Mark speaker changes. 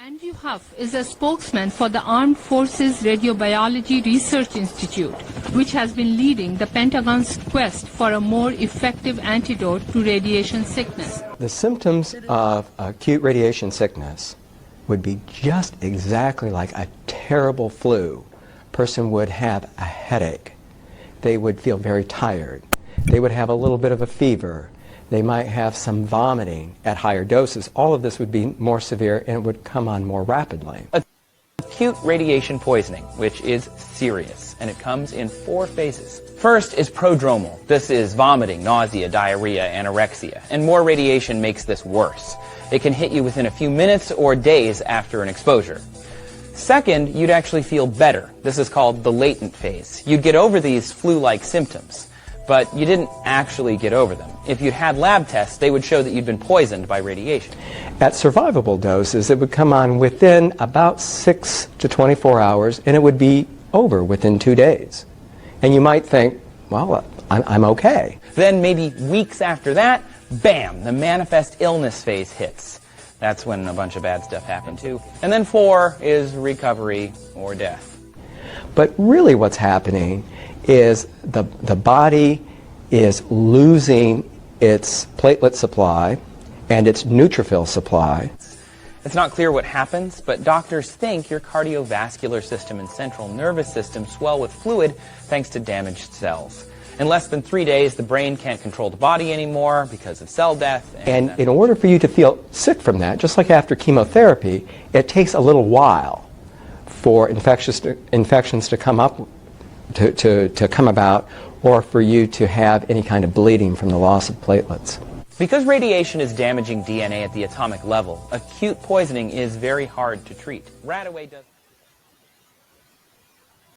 Speaker 1: Andrew Huff is a spokesman for the Armed Forces Radiobiology Research Institute, which has been leading the Pentagon's quest for a more effective antidote to radiation sickness.
Speaker 2: The symptoms of acute radiation sickness would be just exactly like a terrible flu. A person would have a headache. They would feel very tired. They would have a little bit of a fever. They might have some vomiting at higher doses. All of this would be more severe and it would come on more rapidly.
Speaker 3: Acute radiation poisoning, which is serious, and it comes in 4 phases. First is prodromal. This is vomiting, nausea, diarrhea, anorexia, and more radiation makes this worse. It can hit you within a few minutes or days after an exposure. Second, you'd actually feel better. This is called the latent phase. You'd get over these flu-like symptoms, but you didn't actually get over them. If you'd had lab tests, they would show that you'd been poisoned by radiation.
Speaker 2: At survivable doses, it would come on within about 6 to 24 hours, and it would be over within 2 days. And you might think, well, I'm okay.
Speaker 3: Then maybe weeks after that, bam, the manifest illness phase hits. That's when a bunch of bad stuff happened too. And then 4 is recovery or death.
Speaker 2: But really what's happening is the body is losing its platelet supply and its neutrophil supply.
Speaker 3: It's not clear what happens, but doctors think your cardiovascular system and central nervous system swell with fluid thanks to damaged cells. In less than 3 days, the brain can't control the body anymore because of cell death.
Speaker 2: And in order for you to feel sick from that, just like after chemotherapy, it takes a little while for infections to come up, to come about, or for you to have any kind of bleeding from the loss of platelets.
Speaker 3: Because radiation is damaging DNA at the atomic level, acute poisoning is very hard to treat. Radaway does